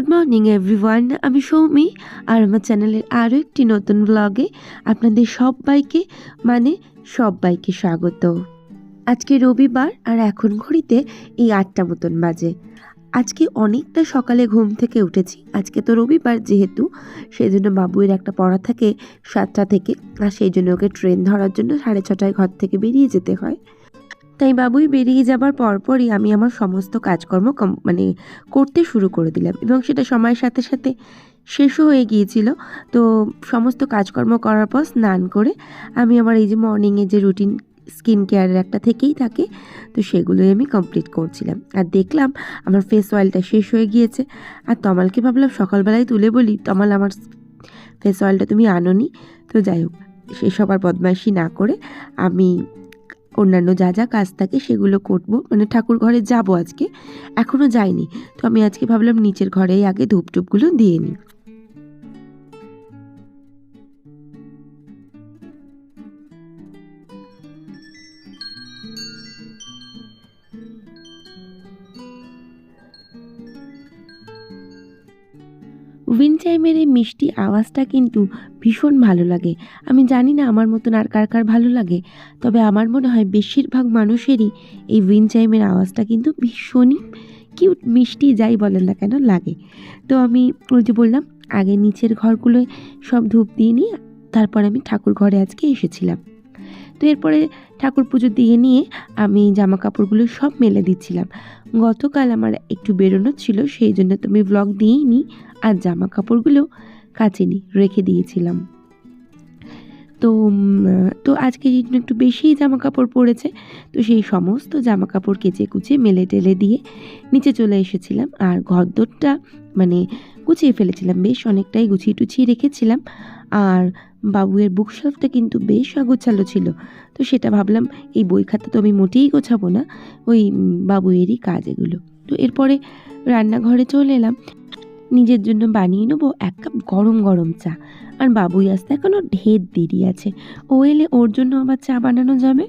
Good morning everyone, আমি সৌমি আর আমার চ্যানেলের আরও একটি নতুন ব্লগে আপনাদের সবাইকে স্বাগত। আজকে রবিবার আর এখন ঘড়িতে এই 8টা মতন বাজে। আজকে অনেকটা সকালে ঘুম থেকে উঠেছি। আজকে তো রবিবার যেহেতু, সেই জন্য বাবুয়ের একটা পড়া থাকে 7টা থেকে, আর সেই জন্য ওকে ট্রেন ধরার জন্য 6:30টায় ঘর থেকে বেরিয়ে যেতে হয়। তাই বাবুই বেরিয়ে যাবার পরপরই আমি আমার সমস্ত কাজকর্ম করতে শুরু করে দিলাম, এবং সেটা সময়ের সাথে সাথে শেষও হয়ে গিয়েছিল। তো সমস্ত কাজকর্ম করার পর স্নান করে আমি আমার এই যে মর্নিংয়ে যে রুটিন স্কিন কেয়ারের একটা থেকেই থাকে, তো সেগুলোই আমি কমপ্লিট করছিলাম। আর দেখলাম আমার ফেস অয়েলটা শেষ হয়ে গিয়েছে। আর তমালকে ভাবলাম সকালবেলায় তুলে বলি, তমাল আমার ফেস অয়েলটা তুমি আনোনি। তো যাই হোক, সেসব আর বদমাইশি না করে আমি অন্যান্য যা যা কাজ থাকে সেগুলো করবো। ঠাকুর ঘরে যাব আজকে, এখনও যাইনি। তো আমি আজকে ভাবলাম নিচের ঘরেই আগে ধূপটুপগুলো দিয়ে নিই। উইন্ড চাইমের এই মিষ্টি আওয়াজটা কিন্তু ভীষণ ভালো লাগে। আমি জানি না আমার মতন আর কার কার ভালো লাগে, তবে আমার মনে হয় বেশিরভাগ মানুষেরই এই উইন্ড চাইমের আওয়াজটা কিন্তু ভীষণই কিউট, মিষ্টি যাই বলেন না কেন লাগে। তো আমি ওই যে বললাম, আগে নিচের ঘরগুলোয় সব ধূপ দিয়ে নিয়ে তারপর আমি ঠাকুর ঘরে আজকে এসেছিলাম। তো এরপরে ঠাকুর পুজো দিয়ে নিয়ে আমি জামা কাপড়গুলো সব মেলে দিচ্ছিলাম। গতকাল আমার একটু বেরোনো ছিল, সেই জন্য তো আমি ব্লগ দিয়েই নি, আর জামা কাপড়গুলো কাচিনি, রেখে দিয়েছিলাম। তো তো আজকে একটু বেশিই জামা কাপড় পরেছে, তো সেই সমস্ত জামা কাপড় কেচে কুচে মেলে টেলে দিয়ে নিচে চলে এসেছিলাম। আর ঘরদোরটা গুছিয়ে ফেলেছিলাম, বেশ অনেকটাই গুছিয়ে টুছিয়ে রেখেছিলাম। আর বাবুয়ের বুকশেলফটা কিন্তু বেশ অগোছালো ছিল, তো সেটা ভাবলাম এই বই খাতা তো আমি মোটেই গোছাবো না, ওই বাবুয়েরই কাজ এগুলো। তো এরপরে রান্নাঘরে চলে এলাম, নিজের জন্য বানিয়ে নেবো 1 কাপ গরম গরম চা। আর বাবুই আসতে এখনও ঢের দেরি আছে, ও এলে ওর জন্য আবার চা বানানো যাবে।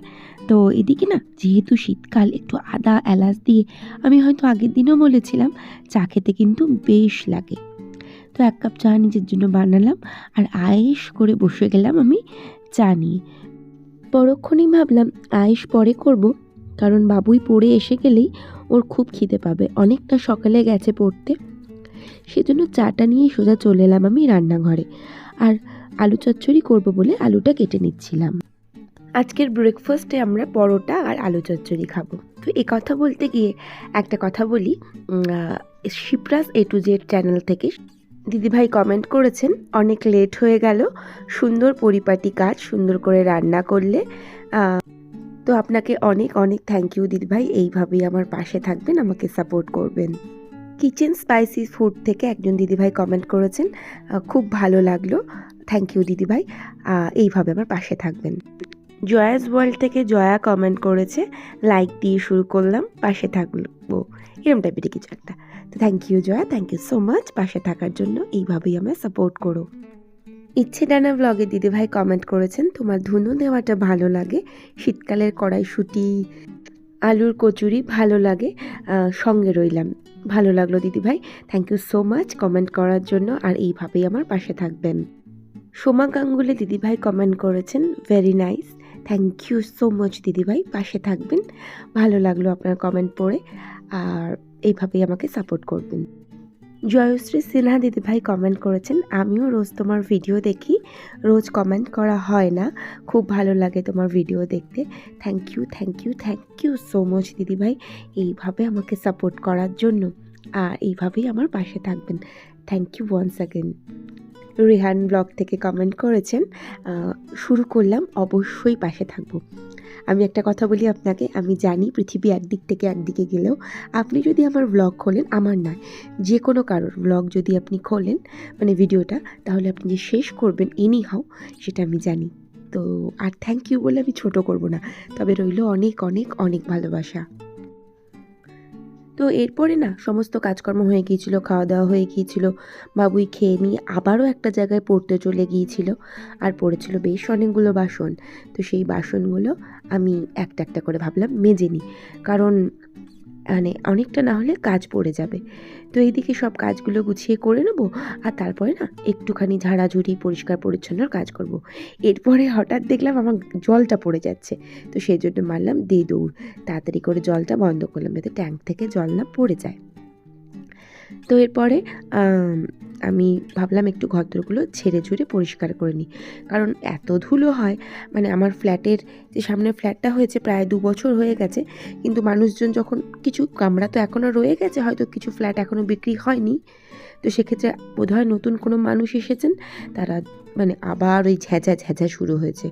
তো এদিকে না, যেহেতু শীতকাল, একটু আদা এলাচ দিয়ে, আমি হয়তো আগের দিনও বলেছিলাম, চা খেতে কিন্তু বেশ লাগে। তো 1 কাপ চা নিজের জন্য বানালাম, আর আয়েশ করে বসে গেলাম আমি চা নিয়ে। পরক্ষণেই ভাবলাম আয়েশ পরে করব, কারণ বাবুই পড়ে এসে গেলেই ওর খুব খিদে পাবে, অনেকটা সকালে গেছে পড়তে। সেজন্য চাটা নিয়ে সোজা চলে এলাম আমি রান্নাঘরে, আর আলু চচ্চড়ি করব বলে আলুটা কেটে নিচ্ছিলাম। আজকের ব্রেকফাস্টে আমরা পরোটা আর আলু চচ্চড়ি খাবো। তো এই কথা বলতে গিয়ে একটা কথা বলি, Shipra's A to Z channel থেকে দিদিভাই কমেন্ট করেছেন, অনেক লেট হয়ে গেল, সুন্দর পরিপাটি কাজ, সুন্দর করে রান্না করলে। তো আপনাকে অনেক অনেক থ্যাংক ইউ দিদিভাই, এইভাবেই আমার পাশে থাকবেন, আমাকে সাপোর্ট করবেন। কিচেন স্পাইসি ফুড থেকে একজন দিদিভাই কমেন্ট করেছেন, খুব ভালো লাগলো, থ্যাংক ইউ দিদিভাই, এইভাবে আমার পাশে থাকবেন। জয়াস ওয়ার্ল্ড থেকে জয়া কমেন্ট করেছে, লাইক দিয়ে শুরু করলাম, পাশে থাকবো, এরকম টাইপের কিছু একটা। তো thank you Jaya, thank you so much পাশে থাকার জন্য, এইভাবেই আমায় সাপোর্ট করো। ইচ্ছে ডানা ব্লগে দিদিভাই কমেন্ট করেছেন, তোমার ধুনো দেওয়াটা ভালো লাগে, শীতকালের কড়াইশুঁটি আলুর কচুরি ভালো লাগে, সঙ্গে রইলাম। ভালো লাগলো দিদিভাই, thank you so much comment করার জন্য, আর এইভাবেই আমার পাশে থাকবেন। সোমা গাঙ্গুলি দিদিভাই কমেন্ট করেছেন, very nice, thank you so much দিদিভাই, পাশে থাকবেন, ভালো লাগলো আপনার কমেন্ট পড়ে, আর এইভাবেই আমাকে সাপোর্ট করবেন। জয়শ্রী সিনহা দিদিভাই কমেন্ট করেছেন, আমিও রোজ তোমার ভিডিও দেখি, রোজ কমেন্ট করা হয় না, খুব ভালো লাগে তোমার ভিডিও দেখতে, thank you thank you thank you so much দিদিভাই, এইভাবে আমাকে সাপোর্ট করার জন্য, আর এইভাবেই আমার পাশে থাকবেন, thank you once again. Rihan blog থেকে কমেন্ট করেছেন, শুরু করলাম, অবশ্যই পাশে থাকবো। আমি একটা কথা বলি আপনাকে, আমি জানি পৃথিবী একদিক থেকে একদিকে গেলেও আপনি যদি আমার ব্লগ খোলেন, আমার নয়, যে কোনো কারোর ব্লগ যদি আপনি খোলেন, ভিডিওটা, তাহলে আপনি যে শেষ করবেন এনি হাউ, সেটা আমি জানি। তো আর থ্যাংক ইউ বলে আমি ছোট করব না, তবে রইল অনেক অনেক অনেক ভালোবাসা। তো এরপরে না সমস্ত কাজকর্ম হয়ে গিয়েছিল, খাওয়া দাওয়া হয়ে গিয়েছিল, বাবুই খেয়ে নিয়ে আবারও একটা জায়গায় পড়তে চলে গিয়েছিল, আর পড়েছিল বেশ অনেকগুলো বাসন। তো সেই বাসনগুলো আমি একটা একটা করে ভাবলাম মেজে নিই, কারণ মানে অনেকটা না হলে কাজ পড়ে যাবে। তো এইদিকে সব কাজগুলো গুছিয়ে করে নেব, আর তারপরে না একটুখানি ঝাড়াঝুড়ি পরিষ্কার পরিচ্ছন্নর কাজ করব। এরপরে হঠাৎ দেখলাম আমার জলটা পড়ে যাচ্ছে, তো সেই জন্য মারলাম দে দৌড়, তাড়াতাড়ি করে জলটা বন্ধ করলাম যাতে ট্যাঙ্ক থেকে জল না পড়ে যায়। তো এরপরে আমি ভাবলাম একটু ঘরদোরগুলো ঝেড়ে ঝুড়ে পরিষ্কার করে নিই, কারণ এত ধুলো হয়। মানে আমার ফ্ল্যাটের যে সামনের ফ্ল্যাটটা হয়েছে প্রায় 2 বছর হয়ে গেছে, কিন্তু মানুষজন যখন কিছু কামরা তো এখনও রয়ে গেছে, হয়তো কিছু ফ্ল্যাট এখনও বিক্রি হয়নি, তো সেক্ষেত্রে বোধহয় নতুন কোনো মানুষ এসেছেন, তারা মানে আবার ওই ঝ্যাঁঝা শুরু হয়েছে,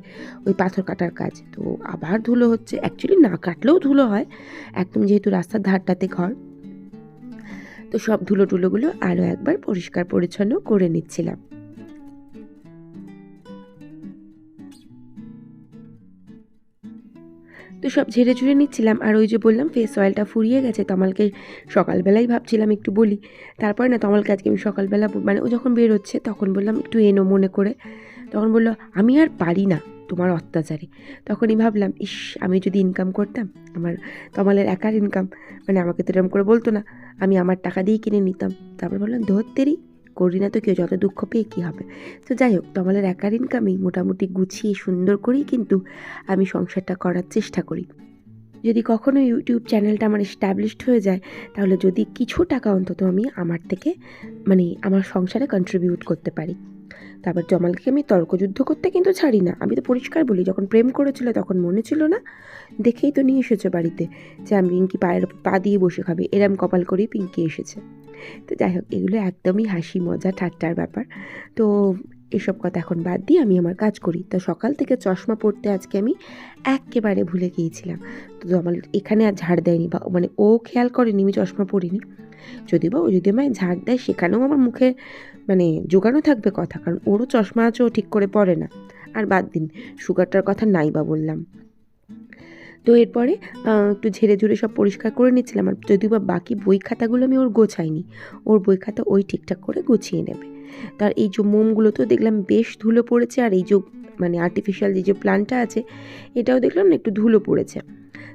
ওই পাথর কাটার কাজ। তো আবার ধুলো হচ্ছে, অ্যাকচুয়ালি না কাটলেও ধুলো হয়, একদম যেহেতু রাস্তার ধারটাতে ঘর, তো সব ধুলোগুলো আরও একবার পরিষ্কার পরিচ্ছন্ন করে নিচ্ছিলাম। তো সব ঝেড়ে ঝুড়ে নিচ্ছিলাম, আর ওই যে বললাম ফেস অয়েলটা ফুরিয়ে গেছে, তমালকে সকালবেলাই ভাবছিলাম একটু বলি, তারপরে না তমালকে আজকে আমি সকালবেলা মানে ও যখন বেরোচ্ছে তখন বললাম একটু এনো মনে করে, তখন বললো আমি আর পারি না তোমার অত্যাচারে। তখনই ভাবলাম ইস, আমি যদি ইনকাম করতাম, আমার তমালের একার ইনকাম, মানে আমাকে তো এরকম করে বলতো না, আমি আমার টাকা দিয়েই কিনে নিতাম। তারপর বললাম ধরতেরই করি না তো কেউ, যত দুঃখ পেয়ে কী হবে। তো যাই হোক, তমালের একার ইনকামেই মোটামুটি গুছিয়ে সুন্দর করেই কিন্তু আমি সংসারটা করার চেষ্টা করি। যদি কখনো ইউটিউব চ্যানেলটা আমার এস্টাবলিশড হয়ে যায়, তাহলে যদি কিছু টাকা অন্তত আমি আমার থেকে মানে আমার সংসারে কন্ট্রিবিউট করতে পারি। তারপর জমালকে আমি তর্কযুদ্ধ করতে কিন্তু ছাড়ি না, আমি তো পরিষ্কার বলি, যখন প্রেম করেছিল তখন মনে ছিল না, দেখেই তো নিয়ে এসেছে বাড়িতে যে আমি পিঙ্কি পায়ের পা দিয়ে বসে খাবে, এরম কপাল করেই পিঙ্কি এসেছে। তো যাই হোক, এগুলো একদমই হাসি মজা ঠাট্টার ব্যাপার। তো এসব কথা এখন বাদ দিয়ে আমি আমার কাজ করি। তো সকাল থেকে চশমা পরতে আজকে আমি এক্কেবারে ভুলে গিয়েছিলাম। তো আমার এখানে আর ঝাড় দেয়নি, বা মানে ও খেয়াল করেনি আমি চশমা পরিনি, যদি বা ও যদি আমায় ঝাড় দেয় সেখানেও আমার মুখে মানে জোগানো থাকবে কথা, কারণ ওরও চশমা আছে, ও ঠিক করে পরে না। আর বাদ দিন, সুগারটার কথা নাই বা বললাম। তো এরপরে একটু ঝেড়ে ঝুড়ে সব পরিষ্কার করে নিচ্ছিলাম, আর যদিও বা বাকি বই খাতাগুলো আমি ওর গোছাইনি, ওর বই খাতা ওই ঠিকঠাক করে গুছিয়ে নেবে। তার এই যে মোমগুলোতেও দেখলাম বেশ ধুলো পড়েছে, আর এই যে মানে আর্টিফিশিয়াল যে প্লান্টটা আছে এটাও দেখলাম না একটু ধুলো পড়েছে।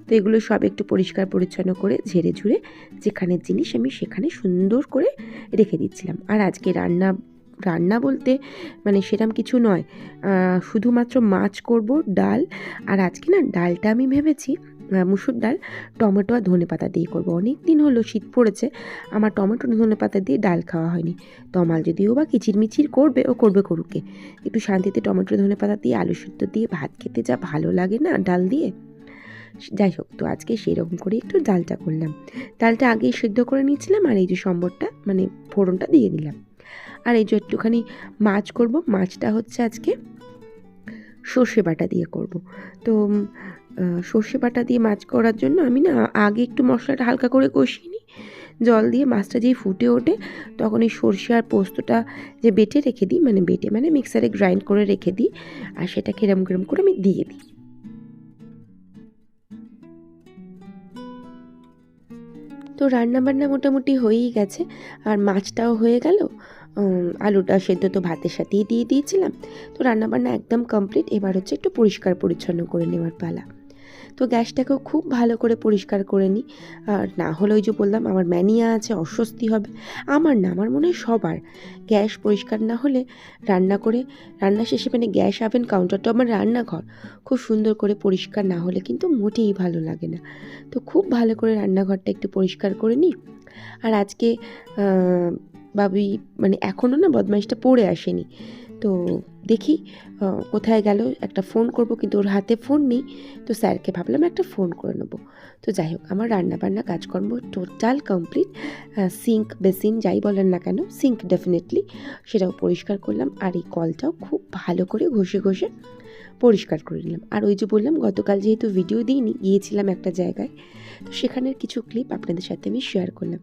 তো এগুলো সব একটু পরিষ্কার পরিচ্ছন্ন করে ঝেড়ে ঝুড়ে যেখানের জিনিস আমি সেখানে সুন্দর করে রেখে দিচ্ছিলাম। আর আজকে রান্না বলতে মানে সেরকম কিছু নয়, শুধুমাত্র মাছ করব, ডাল, আর আজকে না ডালটা আমি ভেবেছি মুসুর ডাল টমেটো আর ধনেপাতা দিয়ে করবো। অনেক দিন হলো শীত পড়েছে, আমার টমেটো ধনেপাতা দিয়ে ডাল খাওয়া হয়নি। তমাল যদিও বা কিচিরমিচির করবে, ও করবে করুকে, একটু শান্তিতে টমেটো ধনেপাতা দিয়ে আলু সিদ্ধ দিয়ে ভাত খেতে যা ভালো লাগে না ডাল দিয়ে। যাই হোক, তো আজকে সেরকম করে একটু ডালটা করলাম। ডালটা আগেই সিদ্ধ করে নিয়েছিলাম, আর এই যে সম্বরটা মানে ফোড়নটা দিয়ে দিলাম। আর এই যে একটুখানি মাছ করব, মাছটা হচ্ছে আজকে সর্ষে বাটা দিয়ে করব। তো সর্ষে বাটা দিয়ে মাছ করার জন্য আমি না আগে একটু মশলাটা হালকা করে কষিয়ে নিই, জল দিয়ে মাছটা যেই ফুটে ওঠে তখন এই সর্ষে আর পোস্তটা যে বেটে রেখে দিই, মানে বেটে মানে মিক্সারে গ্রাইন্ড করে রেখে দিই, আর সেটাকে এরম করে আমি দিয়ে দিই। তো রান্নাবান্না মোটামুটি হয়েই গেছে, আর মাছটাও হয়ে গেল, আলুটা সেদ্ধ তো ভাতের সাথেই দিয়ে দিয়েছিলাম। তো রান্নাবান্না একদম কমপ্লিট, এবার হচ্ছে একটু পরিষ্কার পরিচ্ছন্ন করে নেওয়ার পালা। তো গ্যাসটাকেও খুব ভালো করে পরিষ্কার করে নিই, আর না হলে ওই যে বললাম আমার ম্যানিয়া আছে, অস্বস্তি হবে। আমার না, আমার মনে হয় সবার, গ্যাস পরিষ্কার না হলে রান্না শেষে মানে গ্যাস ওভেন কাউন্টারটা আমার রান্নাঘর খুব সুন্দর করে পরিষ্কার না হলে কিন্তু মোটেই ভালো লাগে না। তো খুব ভালো করে রান্নাঘরটা একটু পরিষ্কার করে নিই। আর আজকে বাবুই মানে এখনও না বদমাইশটা পড়ে আসেনি, তো দেখি কোথায় গেল, একটা ফোন করব, কিন্তু ওর হাতে ফোন নেই, তো স্যারকে ভাবলাম একটা ফোন করে নেবো। তো যাই হোক, আমার রান্নাবান্না কাজকর্ম টোটাল কমপ্লিট। সিঙ্ক বেসিন যাই বলেন না কেন, সিঙ্ক ডেফিনেটলি সেটাও পরিষ্কার করলাম, আর এই কলটাও খুব ভালো করে ঘষে পরিষ্কার করে নিলাম। আর ওই যে বললাম গতকাল যেহেতু ভিডিও দিইনি, গিয়েছিলাম একটা জায়গায়, তো সেখানের কিছু ক্লিপ আপনাদের সাথে আমি শেয়ার করলাম।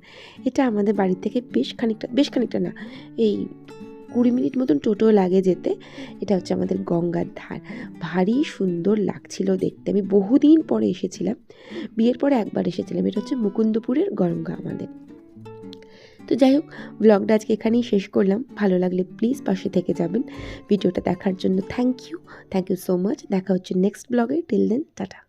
এটা আমাদের বাড়ি থেকে বেশ খানিকটা না, এই 20 মিনিট মতন টোটো লাগে যেতে। এটা হচ্ছে আমাদের গঙ্গার ধার, ভারী সুন্দর লাগছিল দেখতে। আমি বহুদিন পরে এসেছিলাম, বিয়ের পরে একবার এসেছিলাম। এটা হচ্ছে মুকুন্দপুরের গঙ্গা আমাদের। তো যাই হোক, ব্লগটা আজকে এখানেই শেষ করলাম। ভালো লাগলে প্লিজ পাশে থেকে যাবেন। ভিডিওটা দেখার জন্য থ্যাংক ইউ সো মাচ। দেখা হচ্ছে নেক্সট ব্লগে। Till then tata.